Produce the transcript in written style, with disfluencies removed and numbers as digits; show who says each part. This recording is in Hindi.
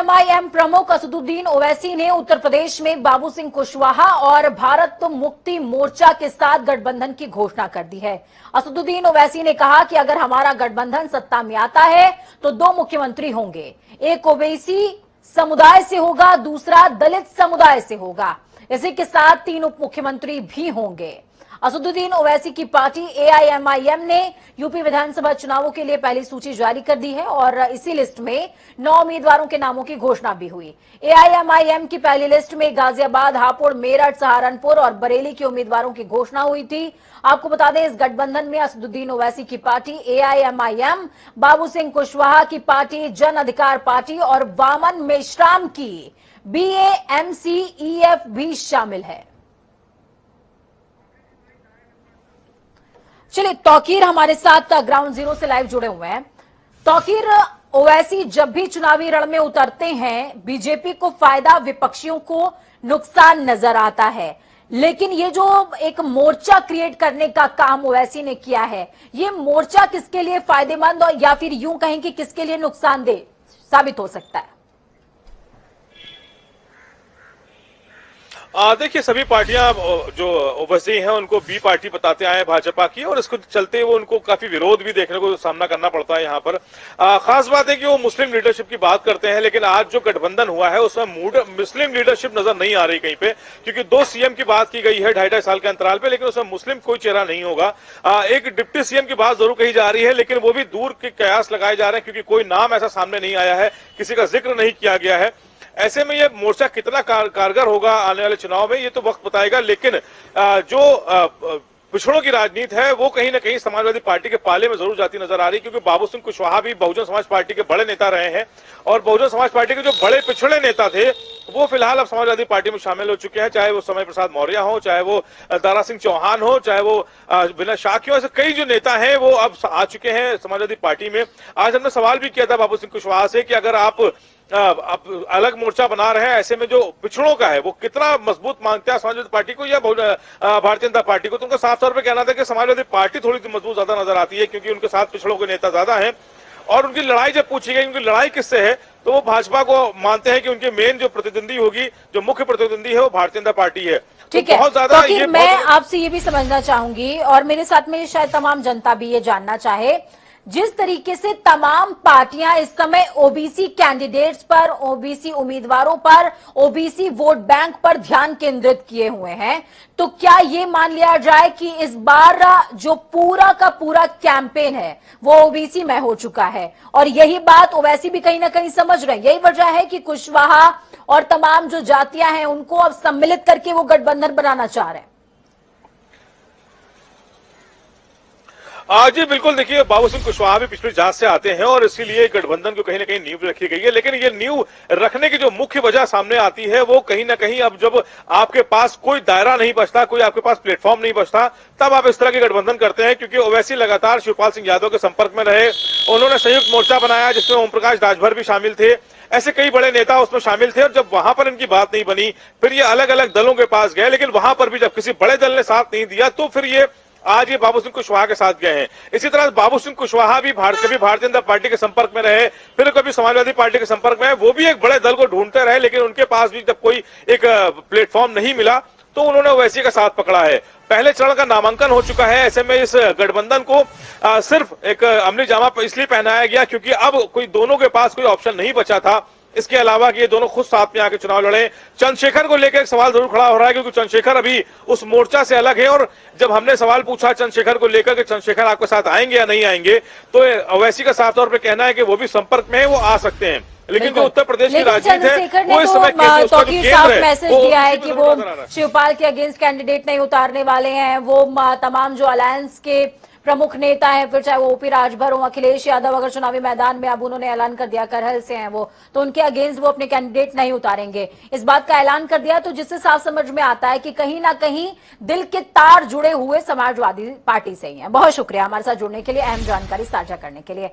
Speaker 1: एआईएमआईएम प्रमुख असदुद्दीन ओवैसी ने उत्तर प्रदेश में बाबू सिंह कुशवाहा और भारत मुक्ति मोर्चा के साथ गठबंधन की घोषणा कर दी है। असदुद्दीन ओवैसी ने कहा कि अगर हमारा गठबंधन सत्ता में आता है तो 2 मुख्यमंत्री होंगे, एक ओबीसी समुदाय से होगा, दूसरा दलित समुदाय से होगा। इसी के साथ 3 उप मुख्यमंत्री भी होंगे। असदुद्दीन ओवैसी की पार्टी एआईएमआईएम ने यूपी विधानसभा चुनावों के लिए पहली सूची जारी कर दी है और इसी लिस्ट में 9 उम्मीदवारों के नामों की घोषणा भी हुई। एआईएमआईएम की पहली लिस्ट में गाजियाबाद, हापुड़, मेरठ, सहारनपुर और बरेली के उम्मीदवारों की घोषणा हुई थी। आपको बता दें, इस गठबंधन में असदुद्दीन ओवैसी की पार्टी एआईएमआईएम, बाबू सिंह कुशवाहा की पार्टी जन अधिकार पार्टी और वामन मेश्राम की बीएमसीईएफ भी शामिल है। चलिए, तौकीर हमारे साथ ग्राउंड जीरो से लाइव जुड़े हुए हैं। तौकीर, ओवैसी जब भी चुनावी रण में उतरते हैं, बीजेपी को फायदा, विपक्षियों को नुकसान नजर आता है। लेकिन ये जो एक मोर्चा क्रिएट करने का काम ओवैसी ने किया है, ये मोर्चा किसके लिए फायदेमंद और या फिर यूं कहें कि किसके लिए नुकसानदेह साबित हो सकता है?
Speaker 2: देखिए, सभी पार्टियां जो ओवैसी हैं उनको बी पार्टी बताते आए भाजपा की, और इसको चलते वो उनको काफी विरोध भी देखने को सामना करना पड़ता है। यहाँ पर खास बात है कि वो मुस्लिम लीडरशिप की बात करते हैं, लेकिन आज जो गठबंधन हुआ है उसमें मुस्लिम लीडरशिप नजर नहीं आ रही कहीं पे, क्योंकि 2 सीएम की बात की गई है 2.5 साल के अंतराल पे, लेकिन उसमें मुस्लिम कोई चेहरा नहीं होगा। एक डिप्टी सीएम की बात जरूर कही जा रही है, लेकिन वो भी दूर के कयास लगाए जा रहे हैं, क्योंकि कोई नाम ऐसा सामने नहीं आया है, किसी का जिक्र नहीं किया गया है। ऐसे में ये मोर्चा कितना कारगर होगा आने वाले चुनाव में, ये तो वक्त बताएगा। लेकिन जो पिछड़ों की राजनीति है वो कहीं ना कहीं समाजवादी पार्टी के पाले में जरूर जाती नजर आ रही है, क्योंकि बाबू सिंह कुशवाहा भी बहुजन समाज पार्टी के बड़े नेता रहे हैं, और बहुजन समाज पार्टी के जो बड़े पिछड़े नेता थे वो फिलहाल अब समाजवादी पार्टी में शामिल हो चुके हैं। चाहे वो समय प्रसाद मौर्य हो, चाहे वो दारा सिंह चौहान हो, चाहे वो विनय शाक्य हो, ऐसे कई जो नेता हैं वो अब आ चुके हैं समाजवादी पार्टी में। आज हमने सवाल भी किया था बाबू सिंह कुशवाहा से कि अगर आप अलग मोर्चा बना रहे हैं, ऐसे में जो पिछड़ों का है वो कितना मजबूत मानते हैं समाजवादी पार्टी को या भारतीय जनता पार्टी को, तो उनका साफ तौर पे कहना था कि समाजवादी पार्टी थोड़ी सी मजबूत ज्यादा नजर आती है, क्योंकि उनके साथ पिछड़ों के नेता ज्यादा हैं। और उनकी लड़ाई जब पूछी गई उनकी लड़ाई किससे है, तो वो भाजपा को मानते हैं कि उनके मेन जो प्रतिद्वंदी होगी, जो मुख्य प्रतिद्वंदी है वो भारतीय जनता पार्टी है।
Speaker 1: ठीक है, बहुत ज्यादा ये मैं आपसे ये भी समझना चाहूंगी और मेरे साथ में शायद तमाम जनता भी ये जानना चाहे, जिस तरीके से तमाम पार्टियां इस समय ओबीसी कैंडिडेट्स पर, ओबीसी उम्मीदवारों पर, ओबीसी वोट बैंक पर ध्यान केंद्रित किए हुए हैं, तो क्या ये मान लिया जाए कि इस बार जो पूरा का पूरा कैंपेन है वो ओबीसी में हो चुका है? और यही बात ओवैसी भी कहीं ना कहीं समझ रहे हैं, यही वजह है कि कुशवाहा और तमाम जो जातियां हैं उनको अब सम्मिलित करके वो गठबंधन बनाना चाह रहे हैं।
Speaker 2: जी बिल्कुल, देखिए बाबू सिंह कुशवाहा भी पिछली जांच से आते हैं और इसीलिए गठबंधन को कहीं ना कहीं नींव रखी गई है। लेकिन ये नींव रखने की जो मुख्य वजह सामने आती है वो कहीं ना कहीं अब जब आपके पास कोई दायरा नहीं बचता, कोई आपके पास प्लेटफॉर्म नहीं बचता, तब आप इस तरह के गठबंधन करते हैं। क्योंकि ओवैसी लगातार शिवपाल सिंह यादव के संपर्क में रहे, उन्होंने संयुक्त मोर्चा बनाया जिसमें ओम प्रकाश राजभर भी शामिल थे, ऐसे कई बड़े नेता उसमें शामिल थे। और जब वहां पर इनकी बात नहीं बनी, फिर ये अलग अलग दलों के पास गए, लेकिन वहां पर भी जब किसी बड़े दल ने साथ नहीं दिया तो फिर ये आज ये बाबू सिंह कुशवाहा के साथ गए हैं। इसी तरह बाबू सिंह कुशवाहा भी कभी भारतीय जनता पार्टी के संपर्क में रहे, फिर कभी समाजवादी पार्टी के संपर्क में, वो भी एक बड़े दल को ढूंढते रहे, लेकिन उनके पास भी जब कोई एक प्लेटफॉर्म नहीं मिला तो उन्होंने ओवैसी का साथ पकड़ा है। पहले चरण का नामांकन हो चुका है, ऐसे में इस गठबंधन को सिर्फ एक अमली जामा इसलिए पहनाया गया क्योंकि अब कोई दोनों के पास कोई ऑप्शन नहीं बचा था। इसके अलावा कि ये दोनों खुद साथ में आके चुनाव लड़े। चंद्रशेखर को लेकर एक सवाल जरूर खड़ा हो रहा है, क्योंकि चंद्रशेखर अभी उस मोर्चा से अलग है, और जब हमने सवाल पूछा चंद्रशेखर को लेकर कि चंद्रशेखर आपके साथ आएंगे या नहीं आएंगे, तो ओवैसी का साफ तौर पे कहना है कि वो भी संपर्क में है, वो आ सकते हैं। लेकिन जो उत्तर प्रदेश की राजनीति है वो इस समय
Speaker 1: साफ मैसेज दिया है कि वो शिवपाल के अगेंस्ट कैंडिडेट नहीं उतारने वाले हैं। वो तमाम जो अलायंस के प्रमुख नेता हैं, फिर चाहे वो ओपी राजभर हो, अखिलेश यादव, अगर चुनावी मैदान में अब उन्होंने ऐलान कर दिया करहल से हैं वो, तो उनके अगेंस्ट वो अपने कैंडिडेट नहीं उतारेंगे, इस बात का ऐलान कर दिया। तो जिससे साफ समझ में आता है कि कहीं ना कहीं दिल के तार जुड़े हुए समाजवादी पार्टी से ही हैं। बहुत शुक्रिया हमारे साथ जुड़ने के लिए, अहम जानकारी साझा करने के लिए।